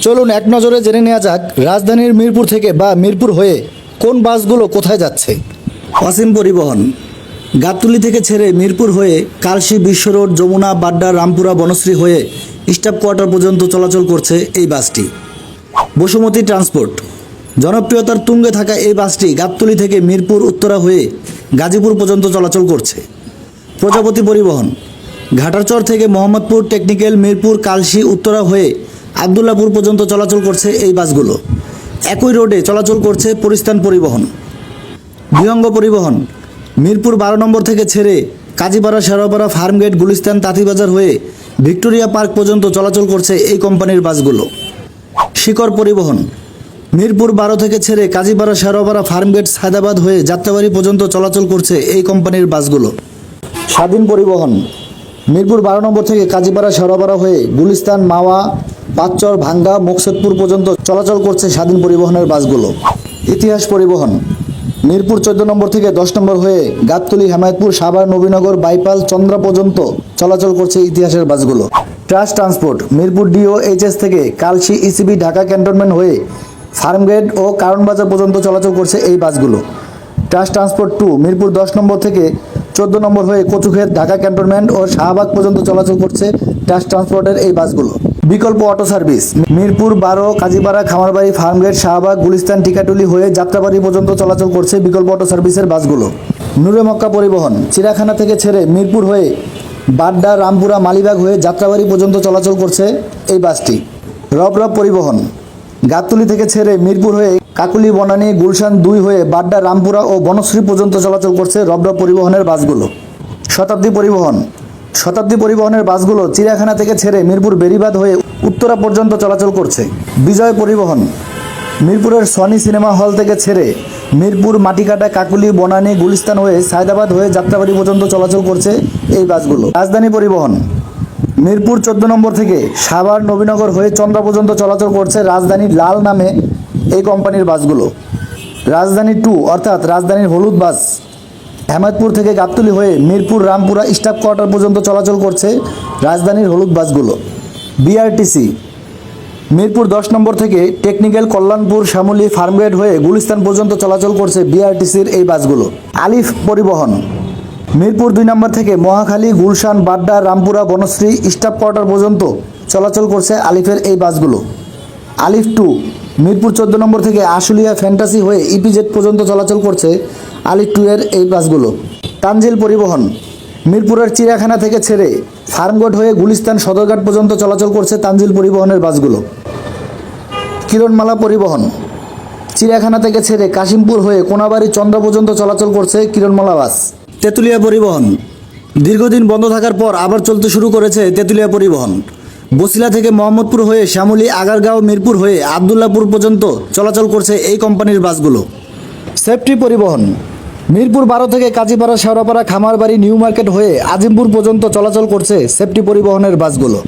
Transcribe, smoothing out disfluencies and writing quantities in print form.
চলুন এক নজরে জেনে নেওয়া যাক রাজধানীর মিরপুর থেকে বা মিরপুর হয়ে কোন বাসগুলো কোথায় যাচ্ছে। অসীম পরিবহন গাবতলী থেকে ছেড়ে মিরপুর হয়ে কালশী, বিশ্ব রোড, যমুনা, বাড্ডা, রামপুরা, বনশ্রী হয়ে স্টাফ কোয়ার্টার পর্যন্ত চলাচল করছে এই বাসটি। বসুমতী ট্রান্সপোর্ট জনপ্রিয়তার তুঙ্গে থাকা এই বাসটি গাবতলী থেকে মিরপুর, উত্তরা হয়ে গাজীপুর পর্যন্ত চলাচল করছে। প্রজাপতি পরিবহন ঘাটারচর থেকে মোহাম্মদপুর, টেকনিক্যাল, মিরপুর, কালশী, উত্তরা হয়ে আবদুল্লাপুর পর্যন্ত চলাচল করছে এই বাসগুলো। একই রোডে চলাচল করছে পরিস্থান পরিবহন। বিহঙ্গ পরিবহন মিরপুর 12 নম্বর থেকে ছেড়ে কাজীপাড়া, শেরোপাড়া, ফার্মগেট, গুলিস্তান, তাঁতিবাজার হয়ে ভিক্টোরিয়া পার্ক পর্যন্ত চলাচল করছে এই কোম্পানির বাসগুলো। শিকর পরিবহন মিরপুর 12 থেকে ছেড়ে কাজীপাড়া, শেরোপাড়া, ফার্মগেট, সায়দাবাদ হয়ে যাত্রাবাড়ি পর্যন্ত চলাচল করছে এই কোম্পানির বাসগুলো। স্বাধীন পরিবহন মিরপুর 12 নম্বর থেকে কাজীপাড়া, শেরোপাড়া হয়ে গুলিস্তান, মাওয়া, পাঁচচর, ভাঙ্গা, মোকসেদপুর পর্যন্ত চলাচল করছে স্বাধীন পরিবহনের বাসগুলো। ইতিহাস পরিবহন মিরপুর 14 নম্বর থেকে 10 নম্বর হয়ে গাবতলী, হেমায়তপুর, সাভার, নবীনগর, বাইপাল, চন্দ্রা পর্যন্ত চলাচল করছে ইতিহাসের বাসগুলো। ট্রাস্ট ট্রান্সপোর্ট মিরপুর DOHS থেকে কালশী, ECB, ঢাকা ক্যান্টনমেন্ট হয়ে ফার্মগেট ও কারণবাজার পর্যন্ত চলাচল করছে এই বাসগুলো। ট্রাস্ট ট্রান্সপোর্ট 2 মিরপুর 10 নম্বর থেকে 14 নম্বর হয়ে কচুক্ষেত, ঢাকা ক্যান্টনমেন্ট ও শাহবাগ পর্যন্ত চলাচল করছে ট্রাস্ট ট্রান্সপোর্টের এই বাসগুলো। বিকল্প অটো সার্ভিস মিরপুর 12, কাজীপাড়া, খামারবাড়ি, ফার্মগেট, শাহবাগ, গুলিস্তান, টিকাটুলি হয়ে যাত্রাবাড়ি পর্যন্ত চলাচল করছে বিকল্প অটো সার্ভিসের বাসগুলো। নূরে মক্কা পরিবহন চিড়িয়াখানা থেকে ছেড়ে মিরপুর হয়ে বাড্ডা, রামপুরা, মালিবাগ হয়ে যাত্রাবাড়ি পর্যন্ত চলাচল করছে এই বাসটি। রব পরিবহন গাবতলী থেকে ছেড়ে মিরপুর হয়ে কাকুলি, বনানী, গুলশান 2 হয়ে বাড্ডা, রামপুরা ও বনশ্রী পর্যন্ত চলাচল করছে রব পরিবহনের বাসগুলো। শতাব্দী পরিবহনের বাসগুলো চিড়িয়াখানা থেকে ছেড়ে মিরপুর বেরিবাদ হয়ে উত্তরা পর্যন্ত চলাচল করছে। বিজয় পরিবহন মিরপুরের সনি সিনেমা হল থেকে ছেড়ে মিরপুর, মাটিকাটা, কাকুলি, বনানী, গুলিস্তান হয়ে সায়দাবাদ হয়ে যাত্রাবাড়ি পর্যন্ত চলাচল করছে এই বাসগুলো। রাজধানী পরিবহন মিরপুর 14 নম্বর থেকে সাভার, নবীনগর হয়ে চন্দ্রা পর্যন্ত চলাচল করছে রাজধানী লাল নামে এই কোম্পানির বাসগুলো। রাজধানী 2 অর্থাৎ রাজধানীর হলুদ বাস হেমায়তপুর থেকে গাবতলী হয়ে মিরপুর, রামপুরা স্টাফ কোয়ার্টার পর্যন্ত চলাচল করছে রাজধানীর হলুদ বাসগুলো। BRTC মিরপুর 10 নম্বর থেকে টেকনিক্যাল, কল্যাণপুর, শ্যামলী, ফার্মগেট হয়ে গুলিস্তান পর্যন্ত চলাচল করছে BRTCর এই বাসগুলো। আলিফ পরিবহন মিরপুর 2 নম্বর থেকে মহাখালী, গুলশান, বাড্ডা, রামপুরা, বনশ্রী স্টাফ কোয়ার্টার পর্যন্ত চলাচল করছে আলিফের এই বাসগুলো। আলিফ 2 মিরপুর 14 নম্বর থেকে আশুলিয়া, ফ্যান্টাসি হয়ে EPZ পর্যন্ত চলাচল করছে আলিফ 2 এর এই বাসগুলো। তানজিল পরিবহন মিরপুরের চিড়িয়াখানা থেকে ছেড়ে ফার্মগেট হয়ে গুলিস্তান, সদরঘাট পর্যন্ত চলাচল করছে তানজিল পরিবহনের বাসগুলো। কিরণমালা পরিবহন চিড়িয়াখানা থেকে ছেড়ে কাশিমপুর হয়ে কোনাবাড়ি, চন্দ্রা পর্যন্ত চলাচল করছে কিরণমালা বাস। তেঁতুলিয়া পরিবহন দীর্ঘদিন বন্ধ থাকার পর আবার চলতে শুরু করেছে তেঁতুলিয়া পরিবহন। বসিলা থেকে মোহাম্মদপুর হয়ে শ্যামলী, আগারগাঁও, মিরপুর হয়ে আবদুল্লাপুর পর্যন্ত চলাচল করছে এই কোম্পানির বাসগুলো। সেফটি পরিবহন মিরপুর 12 থেকে কাজীপাড়া, শেওড়াপাড়া, খামারবাড়ি, নিউ মার্কেট হয়ে আজিমপুর পর্যন্ত চলাচল করছে সেফটি পরিবহনের বাসগুলো।